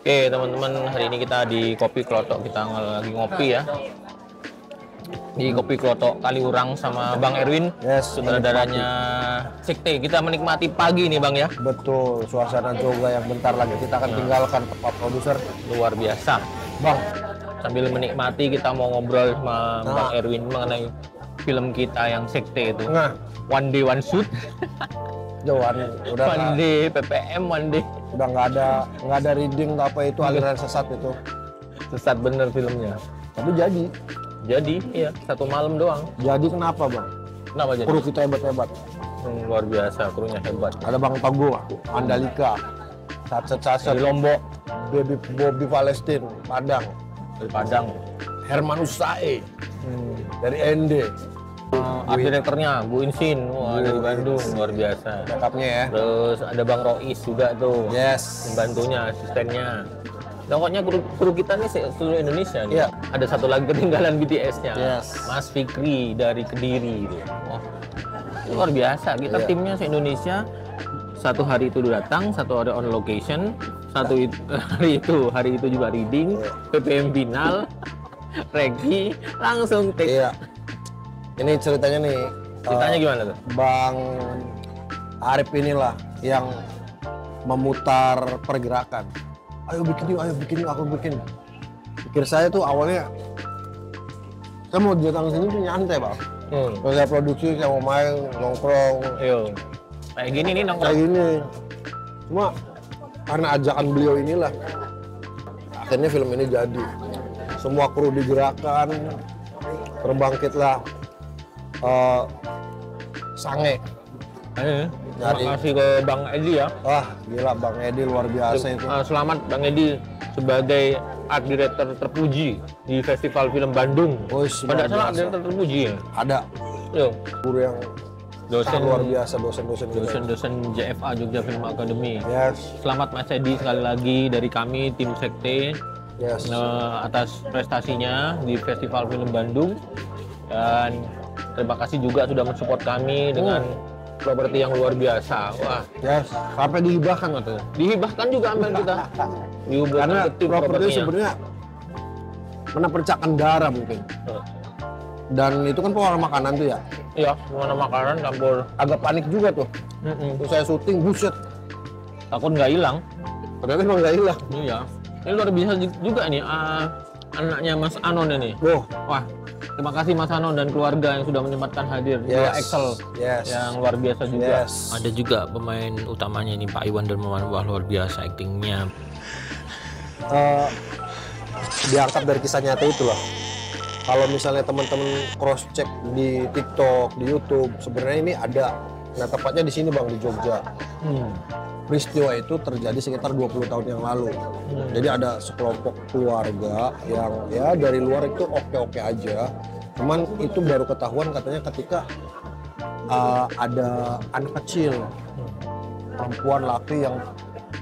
Oke teman-teman, hari ini kita di Kopi Klotok, kita lagi ngopi ya di Kopi Klotok Kaliurang sama Bang Erwin, Yes, sutradaranya Sekte. Kita menikmati pagi nih Bang ya, betul. Suasana Jogja yang bentar lagi kita akan tinggalkan Pak Produser. luar biasa. Bang, Sambil menikmati kita mau ngobrol sama Bang Erwin mengenai film kita yang Sekte itu. nah, One Day One Shoot, jauhan udah One Day PPM, One Day. udah nggak ada reading nggak apa itu aliran sesat itu. Sesat bener filmnya. Tapi Jadi iya, satu malam doang. jadi kenapa Bang? Kenapa jadi? Kru kita hebat-hebat. Luar biasa, krunya hebat. Ada Bang Togo, Andalika, Sacet, Dari Lombok, Bobby Palestine, Padang, dari Padang. Herman Usae, dari ND. Art direkturnya Bu Insin, wah dari Bandung, luar biasa. Backupnya ya. Terus ada Bang Rois juga tuh, Yes. pembantunya, asistennya. Nah, pokoknya kru kita nih seluruh Indonesia nih. Iya. Ada satu lagi ketinggalan BTS-nya, Yes. Mas Fikri dari Kediri. Wah, luar biasa. Kita Iya. timnya se-Indonesia. Satu hari itu datang, satu hari on location, hari itu juga reading, PPM final, Regi, langsung take. Iya. Ini ceritanya nih. Ceritanya gimana tuh? Bang Arif inilah yang memutar pergerakan. Ayo bikin yuk, aku bikin. Pikir saya tuh awalnya, saya mau datang sini tuh nyantai Bang. Kalau saya produksi, saya mau main, nongkrong, Ayo. Kayak gini nih kayak nongkrong. gini. Cuma karena ajakan beliau inilah, akhirnya film ini jadi. Semua kru digerakkan, terbangkitlah Sange. Terima Dari- kasih ke Bang Edi ya. Wah, gila Bang Edi luar biasa itu. Selamat Bang Edi sebagai art director terpuji di Festival Film Bandung. Oh, Pada luar salah art biasa. director terpuji ya. Ada Yo, guru yang dosen luar biasa, dosen-dosen kita. dosen JFA Jogja Film Academy. Yes, Selamat Mas Edi sekali lagi dari kami tim Sekte yes. atas prestasinya di Festival Film Bandung, dan terima kasih juga sudah mensupport kami dengan properti yang luar biasa. Wah, Yes, sampai dihibahkan katanya. dihibahkan juga ambil kita. Dihibahkan Karena ke tim properti propertinya. sebenarnya menapercakan darah mungkin. Dan itu kan pewarna makanan tuh ya. Iya, mana makanan campur. Agak panik juga tuh. Terus saya syuting, buset. Takut nggak hilang. Ternyata emang nggak hilang. Iya. Ini luar biasa juga nih, anaknya Mas Anon ini. Wah, Wah, terima kasih Mas Anon dan keluarga yang sudah menyempatkan hadir. Dua Excel Yes. yang luar biasa juga. Yes. Ada juga pemain utamanya ini Pak Iwan Darmawan. Wah, luar biasa aktingnya. Diangkat dari kisah nyata itu lah. Kalau misalnya teman-teman cross check di TikTok, di YouTube, sebenarnya ini ada. Nah, tepatnya di sini Bang, di Jogja. Peristiwa itu terjadi sekitar 20 tahun yang lalu. Jadi ada sekelompok keluarga yang ya dari luar itu oke-oke aja. Cuman itu baru ketahuan katanya ketika ada anak kecil, perempuan laki yang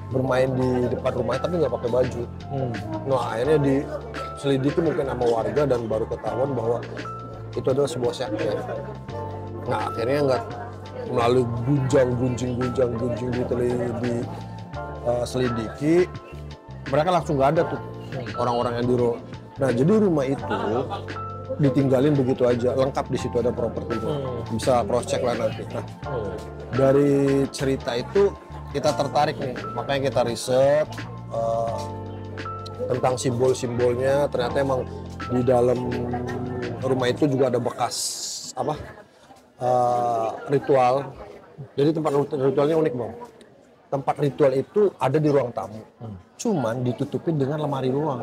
bermain di depan rumahnya tapi nggak pakai baju. Nah, akhirnya diselidiki mungkin sama warga dan baru ketahuan bahwa itu adalah sebuah sekte. Nah, akhirnya nggak melalui gunjing selidiki, mereka langsung nggak ada tuh orang-orang yang Nah, jadi rumah itu ditinggalin begitu aja, lengkap di situ ada propertinya. Bisa cross check lah nanti. Nah, dari cerita itu kita tertarik nih, makanya kita riset tentang simbol-simbolnya. Ternyata emang di dalam rumah itu juga ada bekas ritual. Jadi tempat ritualnya unik Bang. Tempat ritual itu ada di ruang tamu, cuman ditutupin dengan lemari ruang.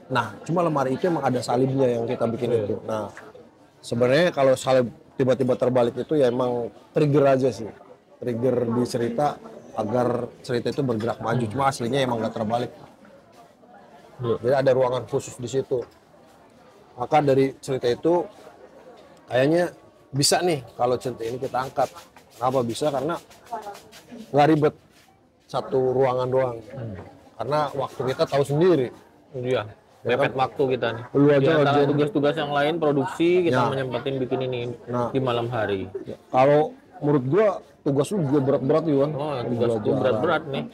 Nah, cuma lemari itu emang ada salibnya yang kita bikin itu. Nah, sebenarnya kalau salib tiba-tiba terbalik itu ya emang trigger aja sih, trigger di cerita agar cerita itu bergerak maju. Cuma aslinya emang nggak terbalik. Jadi ada ruangan khusus di situ. Maka dari cerita itu kayaknya bisa nih kalau cerita ini kita angkat. Kenapa bisa? Karena nggak ribet, satu ruangan doang. Karena waktu kita tahu sendiri. Iya. Mepet waktu kita nih. Lu aja Di antara urgent. tugas-tugas yang lain produksi kita Ya. menyempatin bikin ini Nah. di malam hari. Kalau menurut gua tugas lu juga berat-berat Iwan. Oh, tugas itu berat-berat nih.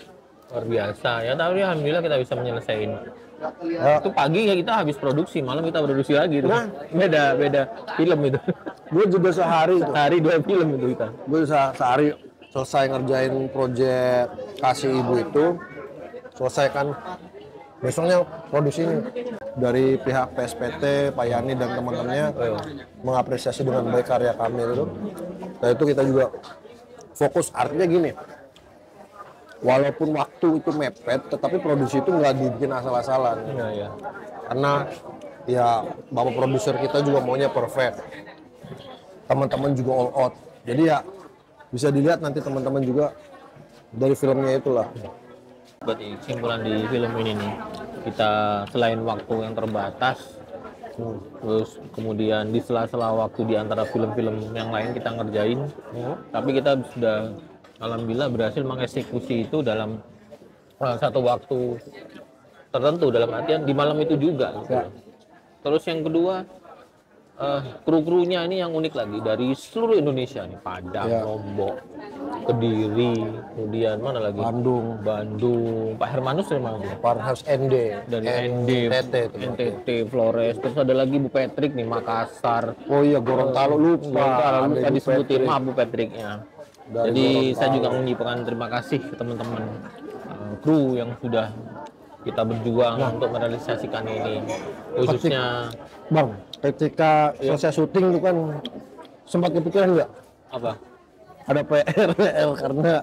luar biasa ya, tapi alhamdulillah kita bisa menyelesaikan. Ya, Itu pagi ya kita habis produksi, malam kita produksi lagi tuh. Beda film itu. gue juga sehari itu. Sehari 2 film itu kita. Gue sehari selesai ngerjain proyek kasih ibu itu, selesai kan besoknya produksinya dari pihak PSPT, Pak Yani dan teman-temannya mengapresiasi dengan baik karya kami itu. Nah itu kita juga fokus, artinya gini, walaupun waktu itu mepet, tetapi produksi itu nggak dibikin asal-asalan. Iya, iya. Karena ya bapak produser kita juga maunya perfect, teman-teman juga all out. Jadi ya bisa dilihat nanti teman-teman juga dari filmnya itulah. Berarti kesimpulan di film ini nih, kita selain waktu yang terbatas, terus kemudian di sela-sela waktu di antara film-film yang lain kita ngerjain, tapi kita sudah alhamdulillah berhasil mengeksekusi itu dalam satu waktu tertentu, dalam artian di malam itu juga gitu. Ya. Terus yang kedua, kru-krunya ini yang unik lagi dari seluruh Indonesia nih, Padang, Ya. Lombok, Kediri, kemudian mana lagi? Bandung, Pak Hermanus dari mana dia? Farhanus ND Dari ND, NTT itu. NTT, Flores, terus ada lagi Bu Patrick nih, Makassar, Oh iya, Gorontalo lupa. Gorontalo, Ada lupa Ibu disebutin, Patrick. maaf Bu Patricknya. Dari Jadi saya Gorontalo. juga mengucapkan terima kasih ke teman-teman kru yang sudah kita berjuang untuk merealisasikan ini, khususnya Bang, ketika selesai syuting itu kan sempat kepikiran nggak apa? ada PR karena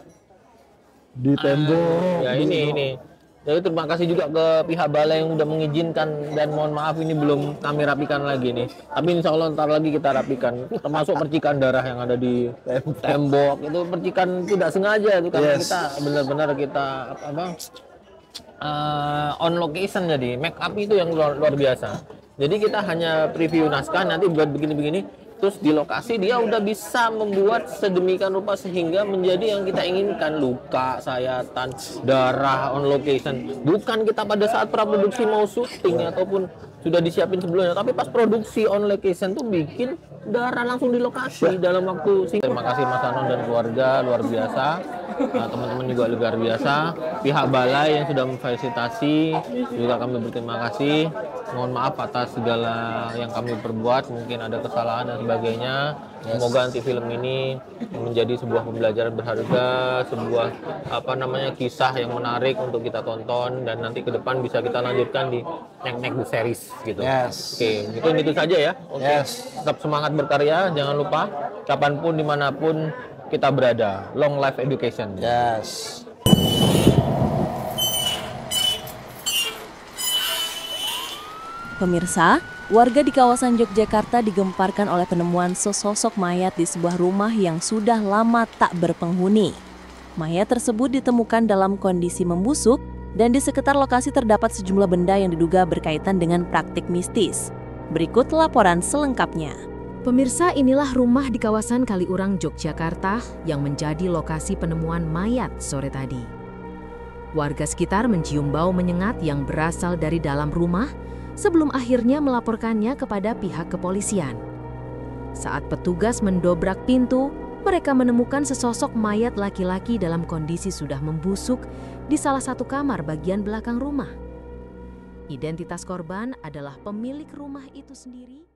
di tembok. Ya ini. Jadi terima kasih juga ke pihak balai yang udah mengizinkan, dan mohon maaf ini belum kami rapikan lagi nih. Tapi insya Allah ntar lagi kita rapikan, termasuk percikan darah yang ada di tembok. Itu percikan tidak sengaja itu karena Yes. kita benar-benar kita on location, jadi make up itu yang luar biasa. Jadi kita hanya preview naskah nanti buat begini-begini, terus di lokasi dia udah bisa membuat sedemikian rupa sehingga menjadi yang kita inginkan, luka, sayatan, darah on location. Bukan kita pada saat praproduksi mau syuting ataupun sudah disiapin sebelumnya, tapi pas produksi on location tuh bikin darah langsung di lokasi dalam waktu singkat. Terima kasih Mas Anon dan keluarga, luar biasa. Teman-teman juga luar biasa. Pihak balai yang sudah memfasilitasi juga kami berterima kasih. Mohon maaf atas segala yang kami perbuat, mungkin ada kesalahan dan sebagainya. Semoga nanti film ini menjadi sebuah pembelajaran berharga, sebuah kisah yang menarik untuk kita tonton, dan nanti ke depan bisa kita lanjutkan di next series gitu. Yes. Oke, itu saja ya. Oke. Yes. Tetap semangat berkarya, jangan lupa kapanpun dimanapun kita berada. Long life education. Yes. Pemirsa, warga di kawasan Yogyakarta digemparkan oleh penemuan sesosok mayat di sebuah rumah yang sudah lama tak berpenghuni. Mayat tersebut ditemukan dalam kondisi membusuk dan di sekitar lokasi terdapat sejumlah benda yang diduga berkaitan dengan praktik mistis. Berikut laporan selengkapnya. Pemirsa, inilah rumah di kawasan Kaliurang, Yogyakarta yang menjadi lokasi penemuan mayat sore tadi. Warga sekitar mencium bau menyengat yang berasal dari dalam rumah sebelum akhirnya melaporkannya kepada pihak kepolisian. Saat petugas mendobrak pintu, mereka menemukan sesosok mayat laki-laki dalam kondisi sudah membusuk di salah satu kamar bagian belakang rumah. Identitas korban adalah pemilik rumah itu sendiri.